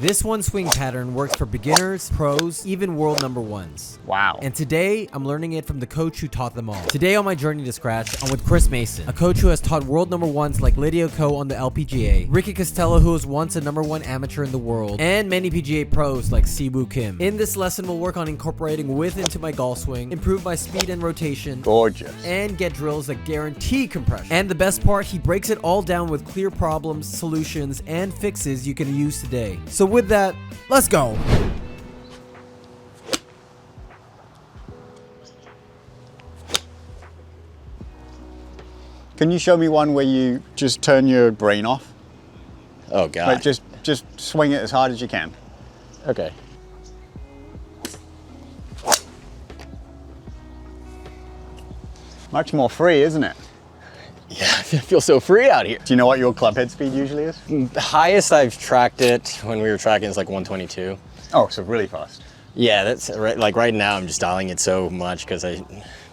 This one swing pattern works for beginners, pros, even world number ones. Wow. And today, I'm learning it from the coach who taught them all. Today on my journey to scratch, I'm with Chris Mayson, a coach who has taught world number ones like Lydia on the LPGA, Ricky Castillo, who was once a #1 amateur in the world, and many PGA pros like Siwoo Kim. In this lesson, we'll work on incorporating width into my golf swing, improve my speed and rotation, Gorgeous. and get drills that guarantee compression. And the best part, he breaks it all down with clear problems, solutions, and fixes you can use today. So with that, let's go. Can you show me one where you just turn your brain off? Oh God. Like just swing it as hard as you can. Okay. Much more free, isn't it? Yeah, I feel so free out here. Do you know what your club head speed usually is? The highest I've tracked it when we were tracking is like 122. Oh, so really fast. Yeah, that's right. Like right now, I'm just dialing it so much because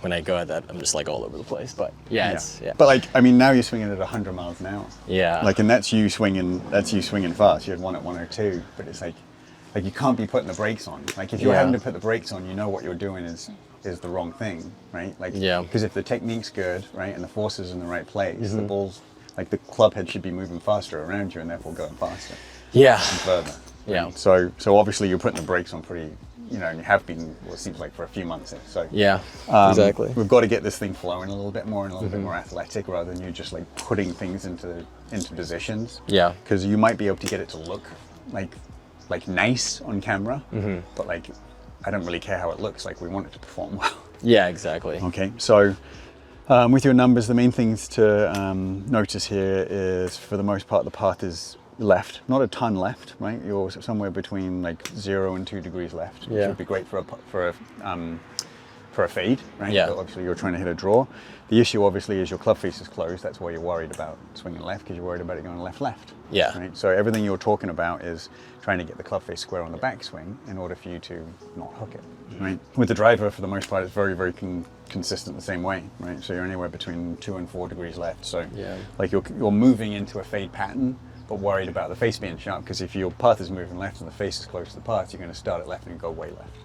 when I go at that, I'm just like all over the place. But yeah. But like, I mean, now you're swinging at 100 miles an hour. Yeah. Like, and that's you swinging fast. You had one at 102, but it's like you can't be putting the brakes on. Like if you're having to put the brakes on, you know what you're doing is the wrong thing, right? Like, because if the technique's good, right, and the force is in the right place, the ball's, like the club head should be moving faster around you and therefore going faster. Yeah. And further. Yeah. Right? So obviously you're putting the brakes on pretty, and you have been, well, it seems like for a few months. So Yeah, exactly. We've got to get this thing flowing a little bit more and a little bit more athletic rather than you just like putting things into positions. Yeah. Because you might be able to get it to look like nice on camera, but like I don't really care how it looks. Like we want it to perform well. Yeah, exactly. Okay, so with your numbers, the main things to notice here is for the most part the path is left, not a ton left, right? You're somewhere between like 0 and 2 degrees left, which would be great for a fade, right? Yeah. But obviously you're trying to hit a draw. The issue obviously is your club face is closed. That's why you're worried about swinging left, because you're worried about it going left. Yeah. Right. So everything you're talking about is trying to get the club face square on the backswing in order for you to not hook it. Right. With the driver, for the most part, it's very, very consistent the same way. Right. So you're anywhere between 2 and 4 degrees left. So like you're moving into a fade pattern, but worried about the face being sharp, because if your path is moving left and the face is close to the path, you're going to start it left and go way left.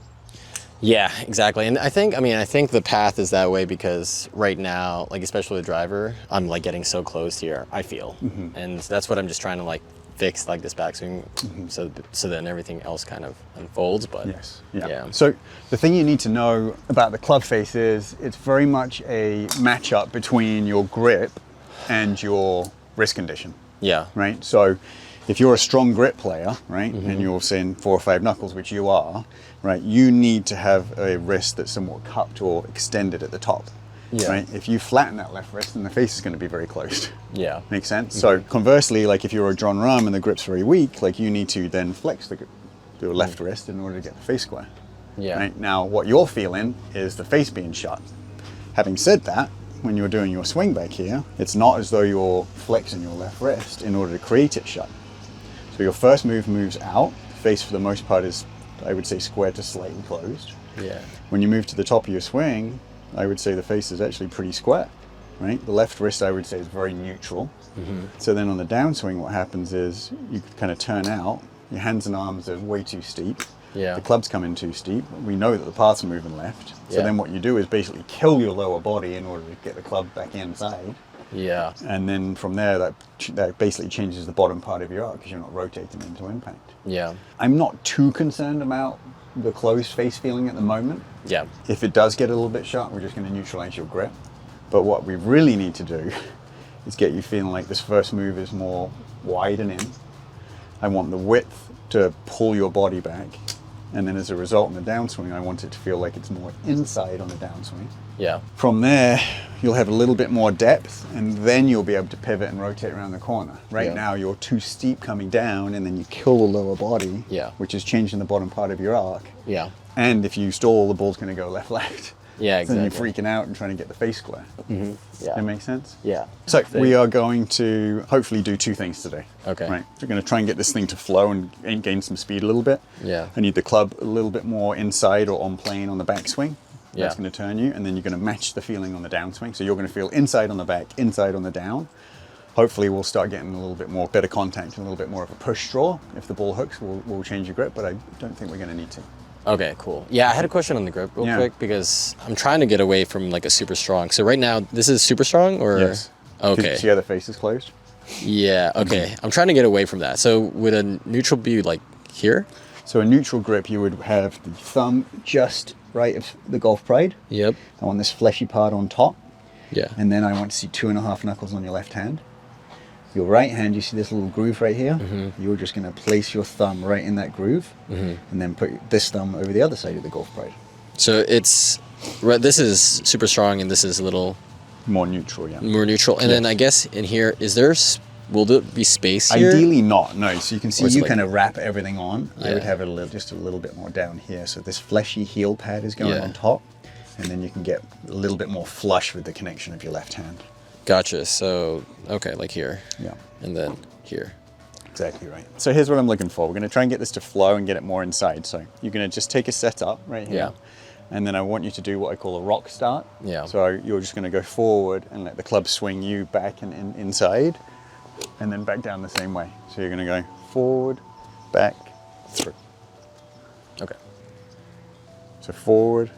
Yeah, exactly. And I think the path is that way because right now, like especially the driver, I'm like getting so close here, I feel. And that's what I'm just trying to like fix, like this backswing, so then everything else kind of unfolds. But yeah. So the thing you need to know about the club face is it's very much a matchup between your grip and your wrist condition. Yeah. Right. So if you're a strong grip player, right, and you're saying 4 or 5 knuckles, which you are, right, you need to have a wrist that's somewhat cupped or extended at the top. Yeah. Right. If you flatten that left wrist, then the face is going to be very closed. Yeah. Makes sense. So conversely, like if you're a John Rahm and the grip's very weak, like you need to then flex your left wrist in order to get the face square. Yeah. Right. Now, what you're feeling is the face being shut. Having said that, when you're doing your swing back here, it's not as though you're flexing your left wrist in order to create it shut. So your first move moves out. The face for the most part is, I would say, square to slightly closed. Yeah. When you move to the top of your swing, I would say the face is actually pretty square, right? The left wrist, I would say, is very neutral. So then on the downswing, what happens is you kind of turn out, your hands and arms are way too steep. Yeah. The club's come in too steep. We know that the path's moving left. So then what you do is basically kill your lower body in order to get the club back inside. Yeah. And then from there, that basically changes the bottom part of your arc because you're not rotating into impact. Yeah. I'm not too concerned about the closed face feeling at the moment. Yeah. If it does get a little bit sharp, we're just going to neutralize your grip. But what we really need to do is get you feeling like this first move is more wide and in. I want the width to pull your body back. And then as a result in the downswing, I want it to feel like it's more inside on the downswing. Yeah. From there, you'll have a little bit more depth, and then you'll be able to pivot and rotate around the corner. Right now, you're too steep coming down, and then you kill the lower body, which is changing the bottom part of your arc. Yeah. And if you stall, the ball's going to go left. Yeah, exactly. So then you're freaking out and trying to get the face square. Yeah. That makes sense? Yeah. So we are going to hopefully do 2 things today. Okay. Right. We're going to try and get this thing to flow and gain some speed a little bit. Yeah. I need the club a little bit more inside or on plane on the backswing. That's going to turn you, and then you're going to match the feeling on the downswing. So you're going to feel inside on the back, inside on the down. Hopefully we'll start getting a little bit more better contact and a little bit more of a push draw. If the ball hooks, we'll change the grip, but I don't think we're going to need to. Okay, cool. Yeah, I had a question on the grip real quick because I'm trying to get away from like a super strong. So right now, this is super strong or? Yes. Okay. See how the face is closed? Yeah, okay. I'm trying to get away from that. So would a neutral be like here? So a neutral grip, you would have the thumb just right of the golf pride. Yep. I want this fleshy part on top. Yeah. And then I want to see 2.5 knuckles on your left hand. Your right hand, you see this little groove right here? You're just going to place your thumb right in that groove and then put this thumb over the other side of the golf pride. So it's, this is super strong and this is a little More neutral, yeah. more neutral. And then I guess in here, will there be space here? Ideally not, no. So you can see Or is it you like- kind of wrap everything on. I would Yeah. have it just a little bit more down here. So this fleshy heel pad is going Yeah. on top. And then you can get a little bit more flush with the connection of your left hand. Gotcha. So, okay, like here. Yeah. And then here. Exactly right. So here's what I'm looking for. We're going to try and get this to flow and get it more inside. So you're going to just take a set up right here. Yeah. And then I want you to do what I call a rock start. Yeah. So you're just going to go forward and let the club swing you back and inside and then back down the same way. So you're going to go forward, back, through. Okay. So forward,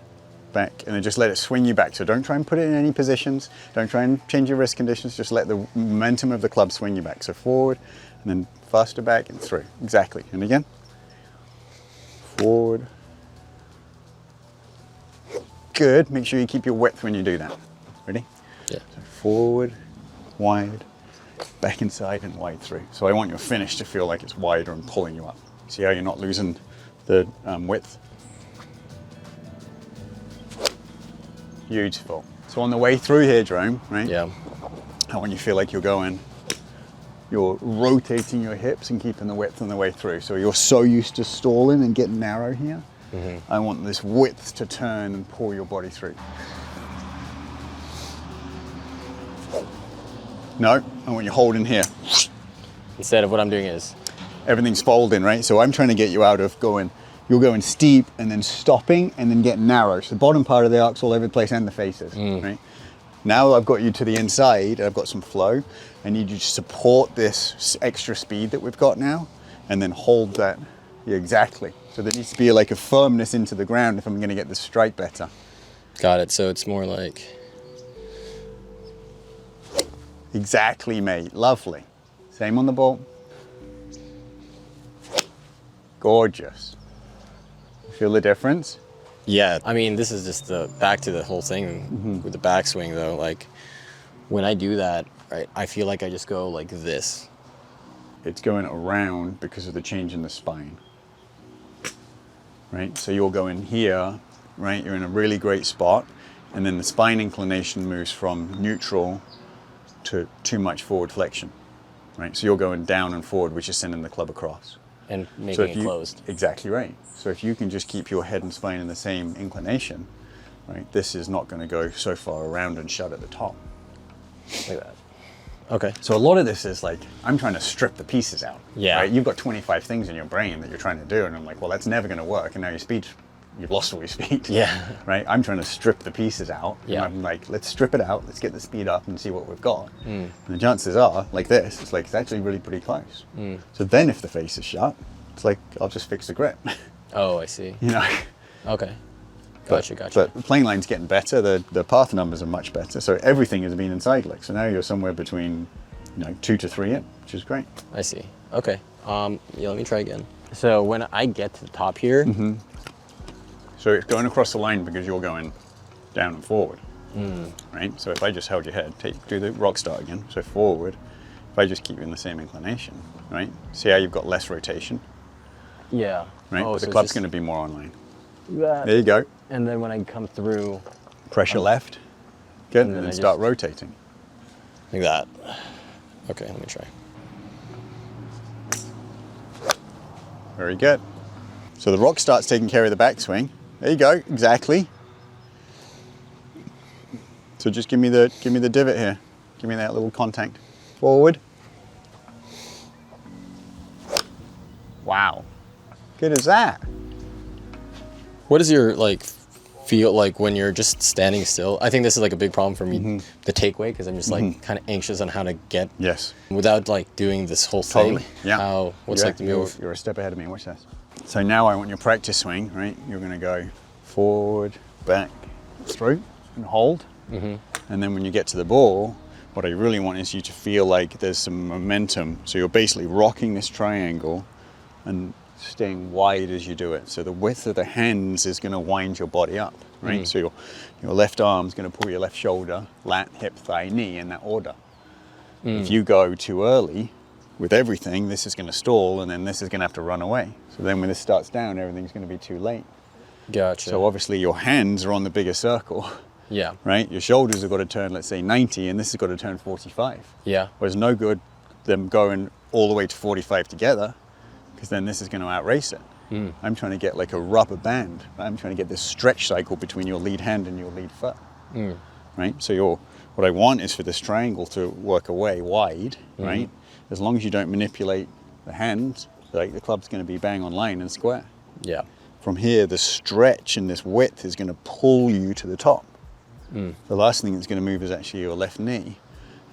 back, and then just let it swing you back. So don't try and put it in any positions. Don't try and change your wrist conditions. Just let the momentum of the club swing you back. So forward, and then faster back and through. Exactly. And again. Forward. Good. Make sure you keep your width when you do that. Ready? Yeah. So forward, wide, back inside, and wide through. So I want your finish to feel like it's wider and pulling you up. See how you're not losing the width? Beautiful. So on the way through here, Jerome, right? Yeah. I want you to feel like you're rotating your hips and keeping the width on the way through. So you're so used to stalling and getting narrow here. I want this width to turn and pull your body through. No, I want you holding here. Instead of what I'm doing is. Everything's folding, right? So I'm trying to get you out of you're going steep and then stopping and then getting narrow. So the bottom part of the arc's all over the place and the faces, right? Now I've got you to the inside, I've got some flow. I need you to support this extra speed that we've got now and then hold that. Yeah, exactly. So there needs to be like a firmness into the ground if I'm going to get the strike better. Got it. So it's more like. Exactly, mate. Lovely. Same on the ball. Gorgeous. Feel the difference? Yeah. I mean, this is just back to the whole thing with the backswing though. Like when I do that, right, I feel like I just go like this. It's going around because of the change in the spine. Right? So you'll go in here, right? You're in a really great spot. And then the spine inclination moves from neutral to too much forward flexion. Right? So you're going down and forward, which is sending the club across. And making it closed. Exactly right. So if you can just keep your head and spine in the same inclination, right, this is not going to go so far around and shut at the top. Like that. Okay. So a lot of this is like, I'm trying to strip the pieces out. Yeah. Right? You've got 25 things in your brain that you're trying to do, and I'm like, well, that's never going to work. And now you've lost all your speed. Yeah. Right? I'm trying to strip the pieces out. Yeah. And I'm like, let's strip it out. Let's get the speed up and see what we've got. And the chances are, like this, it's actually really pretty close. So then if the face is shut, it's like, I'll just fix the grip. Oh, I see. You know? Okay. Gotcha. But the plane line's getting better. The path numbers are much better. So everything has been inside leg. So now you're somewhere between, 2 to 3 in, which is great. I see. Okay. Yeah, let me try again. So when I get to the top here, So it's going across the line because you're going down and forward, right? So if I just held your head, do the rock start again. So forward, if I just keep you in the same inclination, right? See how you've got less rotation, yeah. right? Oh, But the so club's it's going to be more online. that. There you go. And then when I come through, Pressure left. Good. And And then then I start just- rotating. like that. Okay, let me try. Very good. So the rock start's taking care of the backswing. There you go. Exactly. So just give me the divot here. Give me that little contact. Forward. Wow. Good as that. What is your feel like when you're just standing still, I think this is like a big problem for me, the takeaway, because I'm just like kind of anxious on how to get without like doing this whole thing. Yeah. What's like the move? You're a step ahead of me. Watch this. So now I want your practice swing, right? You're going to go forward, back, through, and hold. And then when you get to the ball, what I really want is you to feel like there's some momentum. So you're basically rocking this triangle and staying wide as you do it. So the width of the hands is going to wind your body up, right? So your left arm's going to pull your left shoulder, lat, hip, thigh, knee in that order. If you go too early with everything, this is going to stall, and then this is going to have to run away. So then when this starts down, everything's going to be too late. Gotcha. So obviously your hands are on the bigger circle. Yeah. Right? Your shoulders have got to turn, let's say 90, and this has got to turn 45. Yeah. Whereas no good them going all the way to 45 together, because then this is going to outrace it. I'm trying to get like a rubber band. I'm trying to get this stretch cycle between your lead hand and your lead foot. Right? So what I want is for this triangle to work away wide, right? As long as you don't manipulate the hand, like the club's going to be bang on line and square. Yeah. From here, the stretch and this width is going to pull you to the top. The last thing that's going to move is actually your left knee,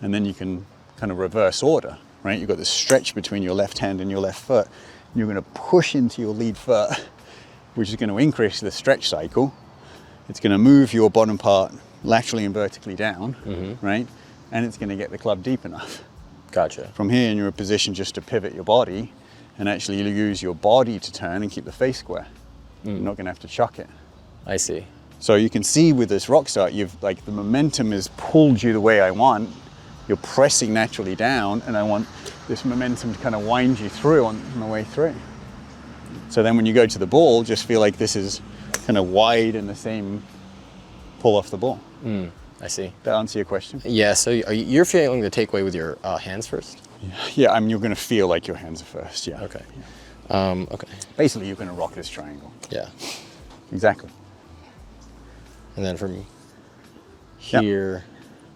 and then you can kind of reverse order, right? You've got this stretch between your left hand and your left foot. You're going to push into your lead foot, which is going to increase the stretch cycle. It's going to move your bottom part laterally and vertically down, right? And it's going to get the club deep enough. Gotcha. From here, you're in a position just to pivot your body and actually use your body to turn and keep the face square. You're not going to have to chuck it. I see. So you can see with this rock start, you've like the momentum has pulled you the way I want. You're pressing naturally down, and I want this momentum to kind of wind you through on the way through. So then when you go to the ball, just feel like this is kind of wide and the same pull off the ball. I see. That answer your question? Yeah, so you're feeling the takeaway with your hands first? Yeah, I mean, you're going to feel like your hands are first, yeah. Okay. Yeah. Okay. Basically, you're going to rock this triangle. Yeah. Exactly. And then from here.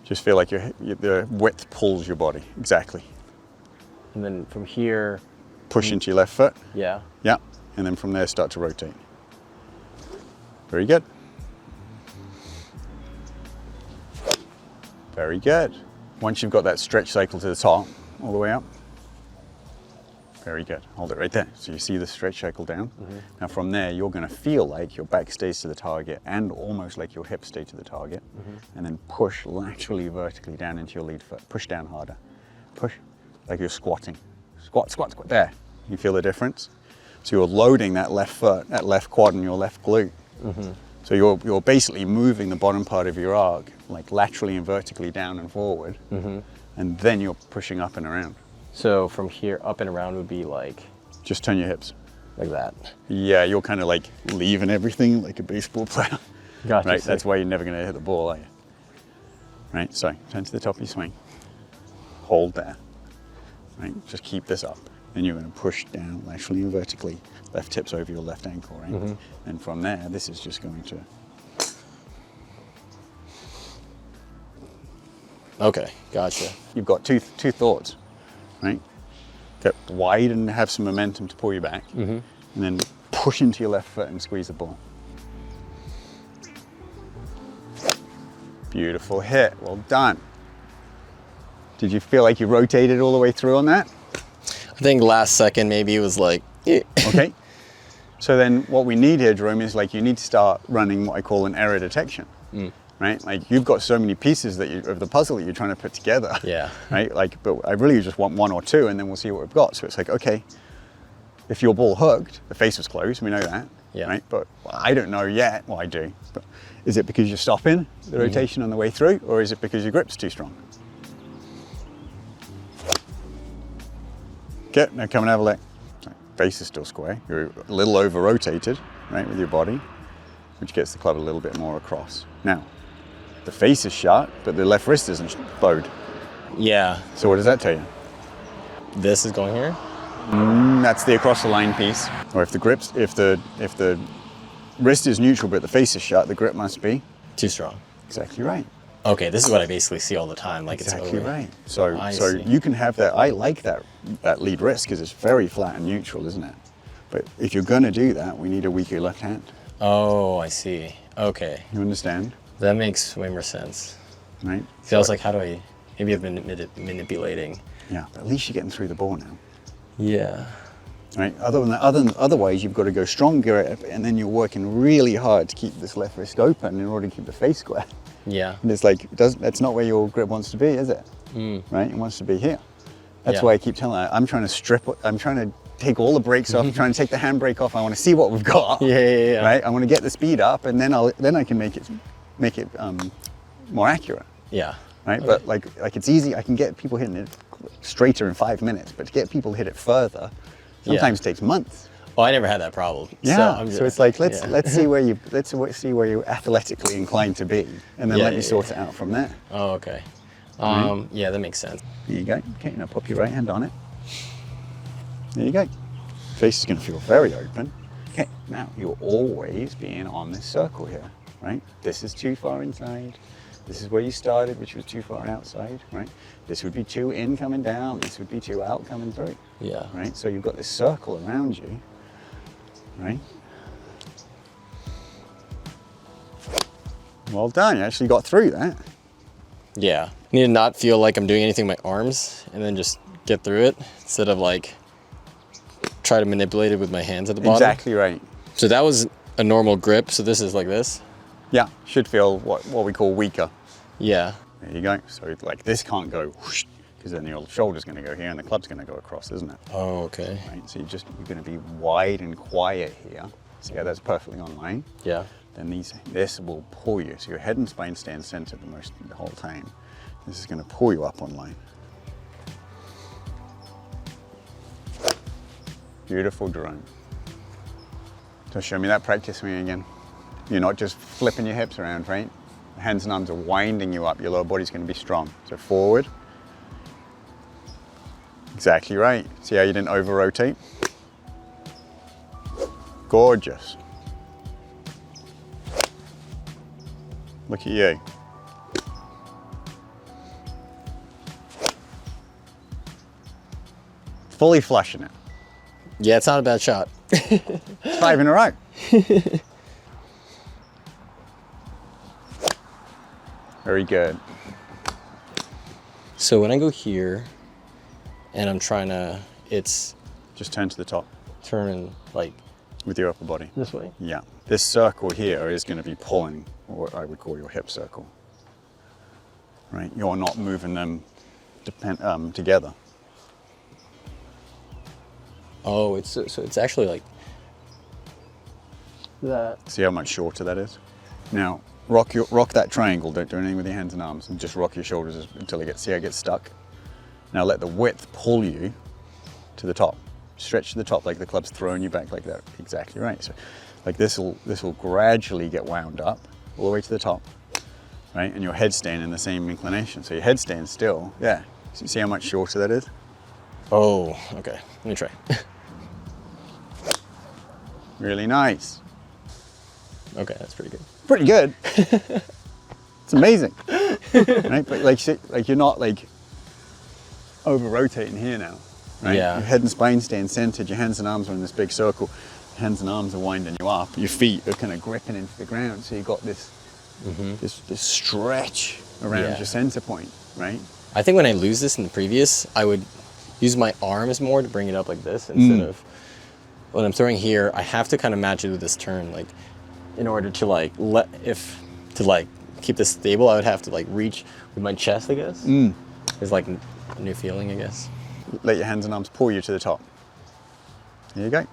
Just feel like the width pulls your body. Exactly. And then from here. Push into your left foot. Yeah. Yeah. And then from there, start to rotate. Very good. Very good. Once you've got that stretch cycle to the top, all the way up. Very good. Hold it right there. So you see the stretch cycle down. Now from there, you're going to feel like your back stays to the target and almost like your hips stay to the target. And then push laterally, vertically down into your lead foot. Push down harder. Push like you're squatting. Squat, squat, squat. There. You feel the difference? So you're loading that left foot, that left quad and your left glute. So you're basically moving the bottom part of your arc like laterally and vertically down and forward. And then you're pushing up and around. So from here up and around would be like? Just turn your hips. Like that? Yeah, you're kind of like leaving everything like a baseball player. Gotcha. Right, that's why you're never going to hit the ball, are you? Right, so turn to the top of your swing. Hold there. Right, just keep this up. Then you're going to push down laterally and vertically. Left hips over your left ankle, right? And from there, this is just going to... Okay, gotcha. You've got two thoughts, right? Get wide and have some momentum to pull you back, and then push into your left foot and squeeze the ball. Beautiful hit, well done. Did you feel like you rotated all the way through on that? I think last second maybe it was like, Okay. So then what we need here, Jerome, is like you need to start running what I call an error detection. Right? Like you've got so many pieces of the puzzle that you're trying to put together. Yeah. Right? Like, but I really just want one or two and then we'll see what we've got. So it's like, okay, if your ball hooked, the face was closed, we know that. Yeah. Right? But I don't know yet. Well, I do. But is it because you're stopping the rotation on the way through, or is it because your grip's too strong? Okay, now come and have a look. Face is still square. You're a little over rotated, right, with your body, which gets the club a little bit more across. Now, the face is shut, but the left wrist isn't bowed. Yeah. So what does that tell you? This is going here? That's the across the line piece. Or if the wrist is neutral but the face is shut, the grip must be too strong. Exactly right. Okay, this is what I basically see all the time. Like Exactly it's over. right. So see. you can have that. I like that lead wrist because it's very flat and neutral, isn't it? But if you're going to do that, we need a weaker left hand. Oh, I see. Okay. You understand? That makes way more sense. Right? See, I was like, how do I, maybe I've been manipulating. Yeah, but at least you're getting through the ball now. Yeah. Right? Otherwise, you've got to go strong grip, and then you're working really hard to keep this left wrist open in order to keep the face square. Yeah. And it's like, that's not where your grip wants to be, is it? Right? It wants to be here. That's why I keep telling her, I'm trying to take all the brakes off, I'm trying to take the handbrake off, I want to see what we've got. Yeah. Right? I want to get the speed up, and then I can make it more accurate. Yeah. Right? Okay. But like it's easy, I can get people hitting it straighter in 5 minutes, but to get people to hit it further, sometimes takes months. Well, I never had that problem. Yeah. So it's like let's see where you're athletically inclined to be, and then let me sort it out from there. Oh, okay. Yeah, that makes sense. There you go. Okay, now pop your right hand on it. There you go. Face is going to feel very open. Okay, now you're always being on this circle here, right? This is too far inside. This is where you started, which was too far outside, right? This would be too in coming down. This would be too out coming through. Yeah. Right? So you've got this circle around you, right? Well done. You actually got through that. Yeah. I need to not feel like I'm doing anything with my arms and then just get through it instead of like try to manipulate it with my hands at the bottom. Exactly right. So that was a normal grip. So this is like this. Yeah, should feel what we call weaker. Yeah. There you go. So like this can't go whoosh, because then your shoulder's going to go here and the club's going to go across, isn't it? Oh, okay. Right. So you're going to be wide and quiet here. See how that's perfectly on line? Yeah. Then this will pull you. So your head and spine stand centered the whole time. This is going to pull you up on line. Beautiful, Jerome. So show me that practice swing again. You're not just flipping your hips around, right? Hands and arms are winding you up. Your lower body's going to be strong. So forward. Exactly right. See how you didn't over rotate? Gorgeous. Look at you. Fully flushing it. Yeah, it's not a bad shot. It's 5 in a row. Very good. So when I go here and I'm trying to, it's Just turn to the top turning like with your upper body. this way. Yeah. This circle here is going to be pulling what I would call your hip circle. Right? You're not moving them together. Oh, so it's actually like that. See how much shorter that is? Now, rock that triangle. Don't do anything with your hands and arms, and just rock your shoulders until see how it gets stuck. Now let the width pull you to the top. Stretch to the top like the club's throwing you back like that. Exactly right. So, like this will gradually get wound up all the way to the top, right? And your head's staying in the same inclination. So your head's staying still. Yeah. So you see how much shorter that is? Oh, okay. Let me try. Really nice. Okay, that's pretty good. Pretty good. It's amazing, right? But like you're not like over rotating here now, right? Yeah. Your head and spine staying centered. Your hands and arms are in this big circle. Hands and arms are winding you up. Your feet are kind of gripping into the ground. So you got this this stretch around your center point, right? I think when I lose this in the previous, I would use my arms more to bring it up like this instead of when I'm throwing here. I have to kind of match it with this turn, like in order to like keep this stable. I would have to like reach with my chest, I guess. It's like a new feeling, I guess. Let your hands and arms pull you to the top. There you go.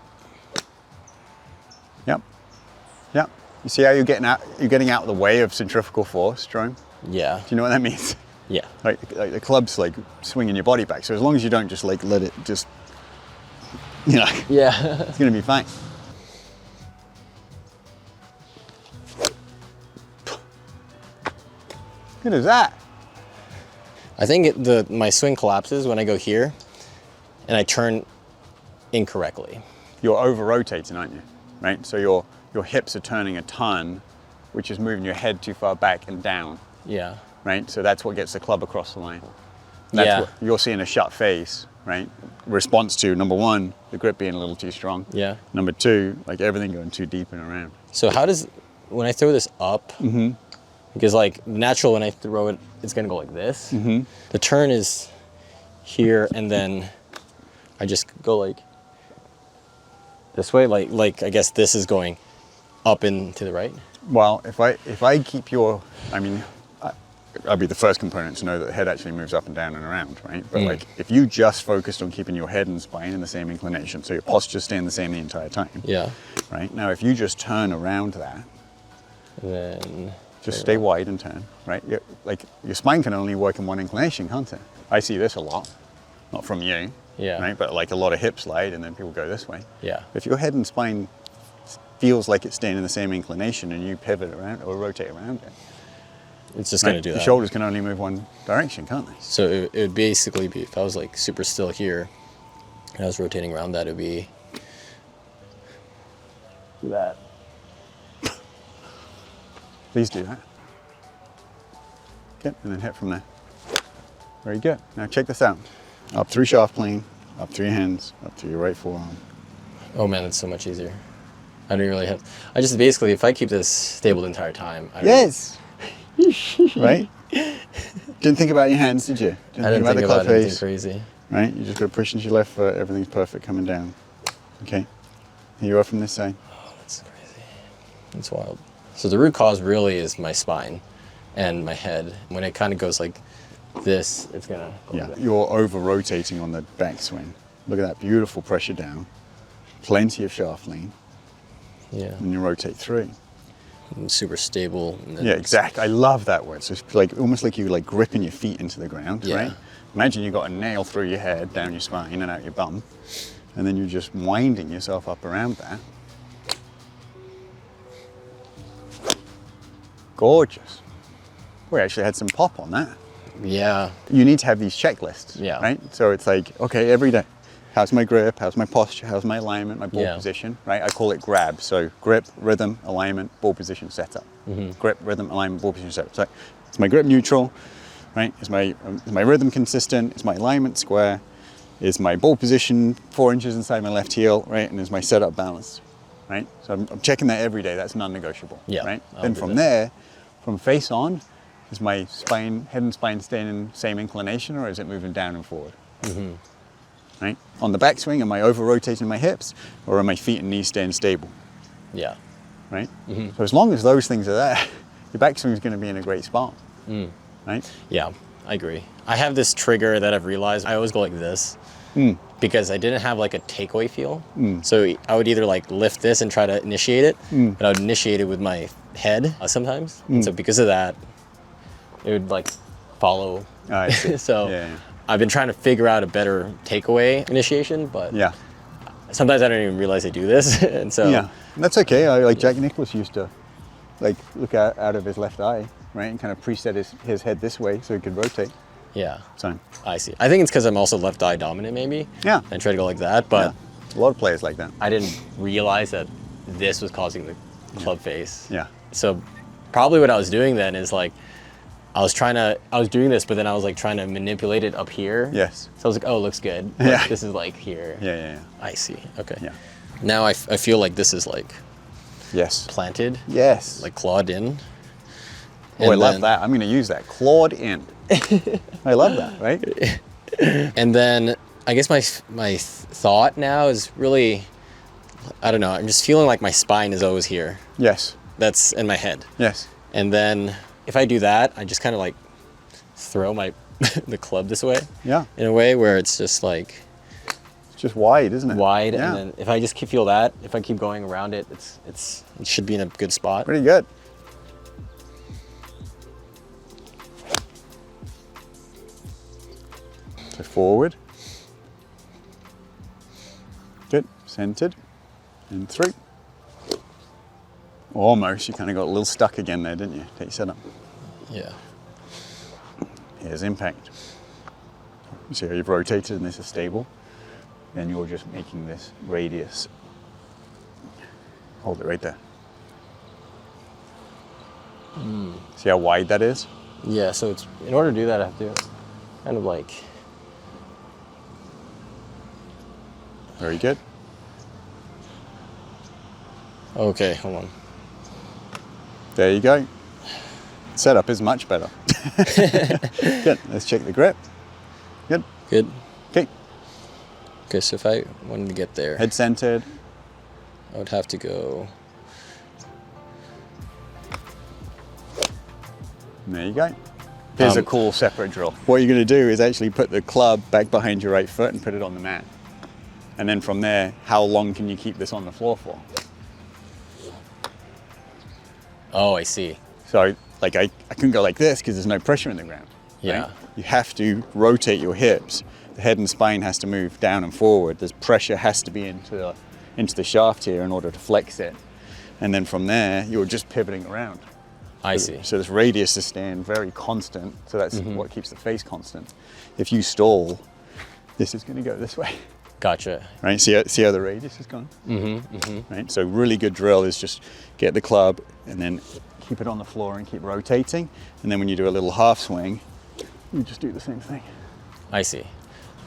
Yep. Yep. You see how you're getting out of the way of centrifugal force, Jerome? Yeah. Do you know what that means? Yeah. Like the club's like swinging your body back. So as long as you don't just like let it just, Yeah. it's gonna be fine. Good as that. I think my swing collapses when I go here and I turn incorrectly. You're over rotating, aren't you? Right? So your hips are turning a ton, which is moving your head too far back and down. Yeah. Right? So that's what gets the club across the line. Yeah. What you're seeing a shut face, right? Response to number one, the grip being a little too strong. Yeah. Number two, like everything going too deep and around. So how does, when I throw this up, because like natural when I throw it, it's gonna go like this. The turn is here, and then I just go like this way. Like I guess this is going up and to the right. Well, if I keep your, I mean, I'll be the first component to know that the head actually moves up and down and around, right? But like, if you just focused on keeping your head and spine in the same inclination, so your posture's staying the same the entire time. Yeah. Right? Now, if you just turn around that, And then just stay wide and turn, right? Like, your spine can only work in one inclination, can't it? I see this a lot, not from you, Yeah. right? But like a lot of hip slide, and then people go this way. Yeah. If your head and spine feels like it's staying in the same inclination and you pivot around or rotate around it, It's just right, gonna do the that. shoulders can only move one direction, can't they? So it would basically be, if I was like super still here and I was rotating around that, it would be that. Please do that. Okay, and then hit from there. Very good. Now check this out. Up through shaft plane, up through your hands, up through your right forearm. Oh man, that's so much easier. I don't really have, I just basically, if I keep this stable the entire time. I don't- Yes! Right? Didn't think about your hands, did you? I didn't think about anything crazy. Right? You just go push into your left foot, everything's perfect coming down. Okay. Here you are from this side. Oh, that's crazy. That's wild. So the root cause really is my spine and my head. When it kind of goes like this, it's gonna go Yeah. like that. You're over rotating on the backswing. Look at that beautiful pressure down. Plenty of shaft lean. Yeah. And you rotate through. And super stable. And then Yeah, exactly. I love that word. So it's like almost like you're like gripping your feet into the ground, Yeah. right? Imagine you got a nail through your head, down your spine and out your bum, and then you're just winding yourself up around that. Gorgeous. We actually had some pop on that. Yeah. You need to have these checklists, Yeah. right? So it's like, okay, every day, how's my grip, how's my posture, how's my alignment, my ball Yeah. position, right? I call it grab. So grip, rhythm, alignment, ball position, setup. Grip, rhythm, alignment, ball position, setup. So is my grip neutral, right? Is my rhythm consistent? Is my alignment square? Is my ball position 4 inches inside my left heel, right? And is my setup balanced, right? So I'm checking that every day. That's non-negotiable, Yeah, right? I'll Then do from that. there, from face on, is my spine, head and spine staying in the same inclination, or is it moving down and forward? Right? On the backswing, am I over-rotating my hips, or are my feet and knees staying stable? Yeah. Right? So as long as those things are there, your backswing is going to be in a great spot. Right? Yeah, I agree. I have this trigger that I've realized. I always go like this because I didn't have like a takeaway feel. So I would either like lift this and try to initiate it, but I would initiate it with my head sometimes. And so because of that, it would like follow. I see. So Yeah. I've been trying to figure out a better takeaway initiation, but Yeah. sometimes I don't even realize I do this. And so Yeah. And that's okay. Like Jack Nicklaus used to like look out of his left eye, right? And kind of preset his head this way so he could rotate. yeah, So, I see. I think it's because I'm also left eye dominant maybe. Yeah. And try to go like that, but yeah. A lot of players like that. I didn't realize that this was causing the club face. Yeah. So probably what I was doing then is like, I was doing this, but then I was like trying to manipulate it up here. Yes. So I was like, oh, it looks good. But Yeah. This is like here. Yeah. I see. Okay. Yeah. Now I feel like this is like Yes. planted, Yes. like clawed in. Oh, I And love then- that. I'm going to use that. Clawed in. I love that, right? And then I guess my thought now is really, I don't know, I'm just feeling like my spine is always here. Yes. That's in my head. Yes. And then if I do that, I just kind of like throw my the club this way. Yeah. In a way where it's just like It's just wide, isn't it? wide, Yeah. and then if I just feel that, if I keep going around it, it should be in a good spot. Pretty good. So forward. Good. Centered. And through. Almost. You kind of got a little stuck again there, didn't you? Take your setup. Yeah. Here's impact. See how you've rotated and this is stable? Then you're just making this radius. Hold it right there. See how wide that is? Yeah. So it's in order to do that, I have to kind of like. Very good. Okay, hold on. There you go. Setup is much better. Good. Let's check the grip. Good. Good. Okay. Okay, so if I wanted to get there, Head centered. I would have to go. And there you go. Here's a cool separate drill. What you're going to do is actually put the club back behind your right foot and put it on the mat. And then from there, how long can you keep this on the floor for? Oh, I see. So like I couldn't go like this because there's no pressure in the ground. Yeah. Right? You have to rotate your hips. The head and spine has to move down and forward. There's pressure has to be into the shaft here in order to flex it. And then from there, you're just pivoting around. I see. So this radius is staying very constant. So that's what keeps the face constant. If you stall, this is going to go this way. Gotcha. Right? See how the radius is gone? Right? So really good drill is just get the club and then keep it on the floor and keep rotating. And then when you do a little half swing, you just do the same thing. I see.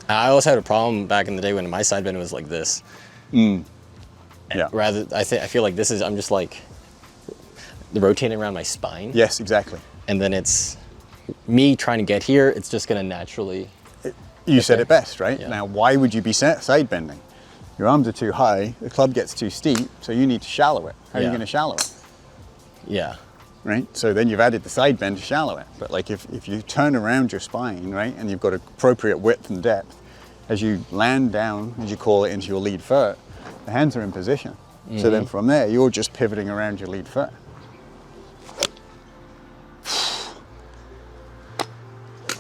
I also had a problem back in the day when my side bend was like this. Yeah. Rather, I feel like this is, I'm just like rotating around my spine. Yes, exactly. And then it's me trying to get here, it's just going to naturally. You said it best, right? Yeah. Now, why would you be side bending? Your arms are too high, the club gets too steep, so you need to shallow it. How are you Yeah. going to shallow it? Yeah. Right? So then you've added the side bend to shallow it. But like if you turn around your spine, right, and you've got appropriate width and depth, as you land down, as you call it, into your lead foot, the hands are in position. So then from there, you're just pivoting around your lead foot.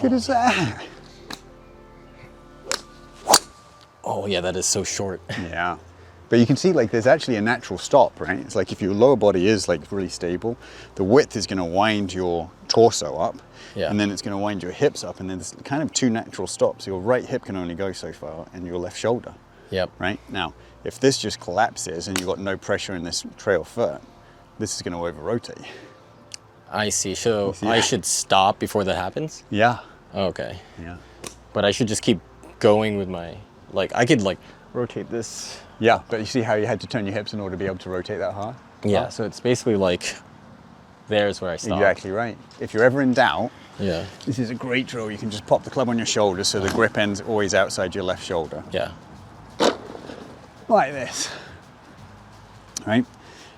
Good as that. Oh, yeah, that is so short. Yeah. But you can see like there's actually a natural stop, right? It's like if your lower body is like really stable, the width is going to wind your torso up, Yeah. and then it's going to wind your hips up, and then there's kind of two natural stops. Your right hip can only go so far, and your left shoulder, Yep. right? Now, if this just collapses and you've got no pressure in this trail foot, this is going to over-rotate. I see. So see I that? should stop before that happens? Yeah. Okay. Yeah. But I should just keep going with my, like, I could like rotate this. Yeah, but you see how you had to turn your hips in order to be able to rotate that hard? Yeah, so it's basically like, there's where I stop. Exactly right. If you're ever in doubt, Yeah. this is a great drill. You can just pop the club on your shoulder so the grip end's always outside your left shoulder. Yeah. Like this. Right?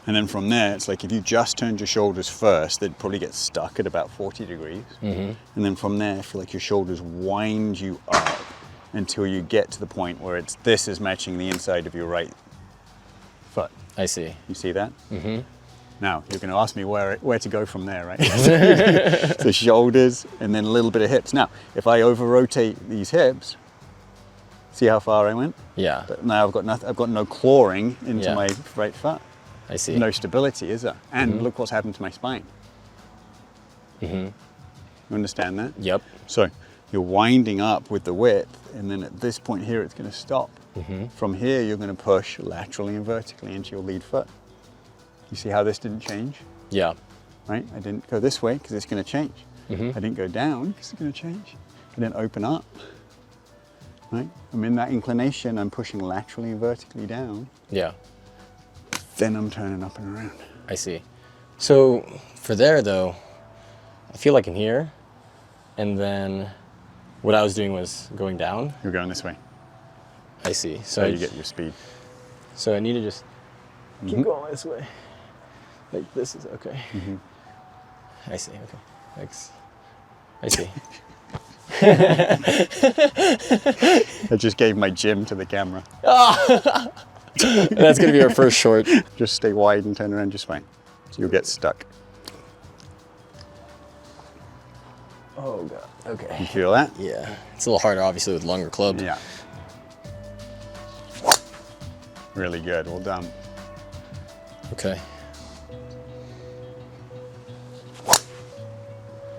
And then from there, it's like if you just turned your shoulders first, they'd probably get stuck at about 40 degrees. And then from there, I feel like your shoulders wind you up until you get to the point where this is matching the inside of your right foot. I see. You see that? Now, you're going to ask me where to go from there, right? So shoulders and then a little bit of hips. Now, if I over-rotate these hips, see how far I went? Yeah. But now I've got no clawing into Yeah. my right foot. I see. No stability, is there? And look what's happened to my spine. You understand that? Yep. So you're winding up with the width, and then at this point here, it's going to stop. From here, you're going to push laterally and vertically into your lead foot. You see how this didn't change, Yeah. right? I didn't go this way because it's going to change. I didn't go down because it's going to change. I didn't open up, right? I'm in that inclination. I'm pushing laterally and vertically down. Yeah. Then I'm turning up and around. I see. So for there though, I feel like I'm here, and then what I was doing was going down. You're going this way. I see. So you get your speed. So I need to just keep going this way. Like this is okay. I see. Okay. Thanks. I see. I just gave my gym to the camera. That's gonna be our first short. Just stay wide and turn around just fine. So you'll get stuck. Oh god. You Okay. feel that? Yeah. It's a little harder, obviously, with longer club. Yeah. Really good. Well done. Okay.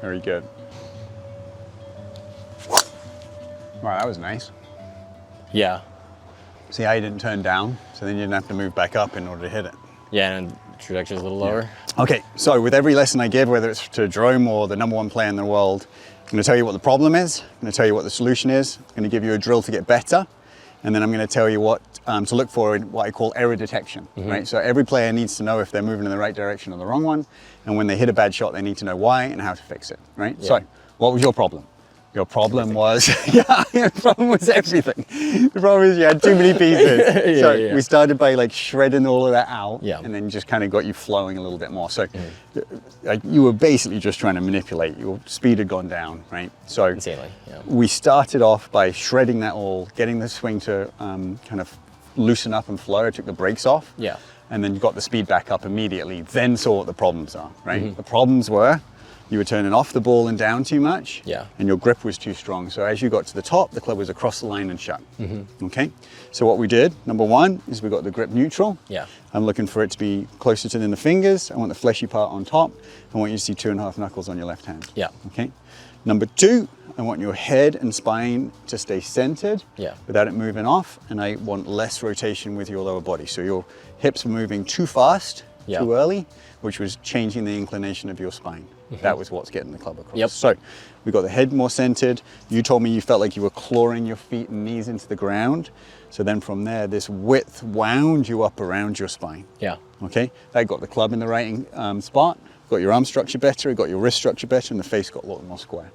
Very good. Wow, that was nice. Yeah. See how you didn't turn down? So then you didn't have to move back up in order to hit it. Yeah, and trajectory is a little lower. Okay, so with every lesson I give, whether it's to Jerome or the #1 player in the world, going to tell you what the problem is. I'm going to tell you what the solution is. I'm going to give you a drill to get better. And then I'm going to tell you what to look for in what I call error detection, right? So every player needs to know if they're moving in the right direction or the wrong one. And when they hit a bad shot, they need to know why and how to fix it, right? Yeah. So what was your problem? Your problem was, your problem was everything. The problem is you had too many pieces. We started by like shredding all of that out, and then just kind of got you flowing a little bit more. So like, you were basically just trying to manipulate. Your speed had gone down, right? So insanely, we started off by shredding that all, getting the swing to kind of loosen up and flow. I took the brakes off, and then you got the speed back up immediately. Then saw what the problems are, right? The problems were, you were turning off the ball and down too much, and your grip was too strong. So as you got to the top, the club was across the line and shut. Okay, so what we did, number one, is we got the grip neutral. I'm looking for it to be closer to the fingers. I want the fleshy part on top. I want you to see 2.5 knuckles on your left hand. Okay. Number two, I want your head and spine to stay centered without it moving off, and I want less rotation with your lower body. So your hips were moving too fast, too early, which was changing the inclination of your spine. That was what's getting the club across. So we got the head more centered. You told me you felt like you were clawing your feet and knees into the ground. So then from there, this width wound you up around your spine. Okay, that got the club in the right spot. Got your arm structure better, it got your wrist structure better, and the face got a lot more square.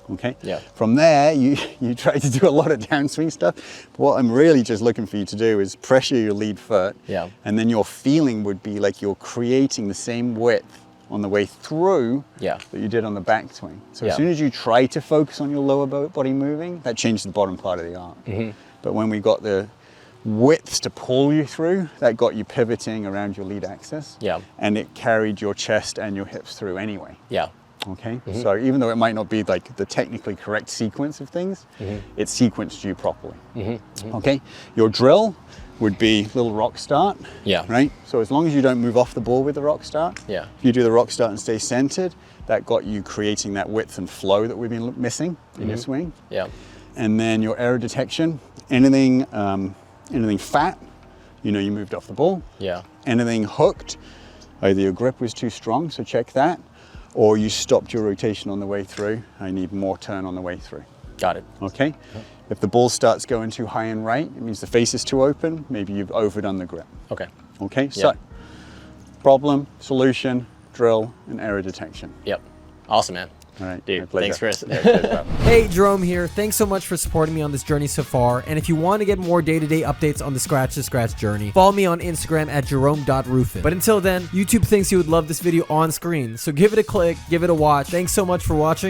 Okay. From there, you try to do a lot of downswing stuff. But what I'm really just looking for you to do is pressure your lead foot. And then your feeling would be like you're creating the same width on the way through that you did on the backswing. So as soon as you try to focus on your lower body moving, that changed the bottom part of the arm. But when we got the widths to pull you through, that got you pivoting around your lead axis. And it carried your chest and your hips through anyway. Okay, so even though it might not be like the technically correct sequence of things, it sequenced you properly. Okay, your drill would be little rock start. Right? So as long as you don't move off the ball with the rock start, if you do the rock start and stay centered, that got you creating that width and flow that we've been missing in your swing. And then your error detection, anything fat, you know you moved off the ball. Anything hooked, either your grip was too strong, so check that, or you stopped your rotation on the way through. I need more turn on the way through. Got it. Okay. If the ball starts going too high and right, it means the face is too open. Maybe you've overdone the grip. Okay. So problem, solution, drill, and error detection. Awesome, man. All right, dude. Thanks, Chris. Hey, Jerome here. Thanks so much for supporting me on this journey so far. And if you want to get more day-to-day updates on the Scratch to Scratch journey, follow me on Instagram at jerome.rufin. But until then, YouTube thinks you would love this video on screen. So give it a click, give it a watch. Thanks so much for watching.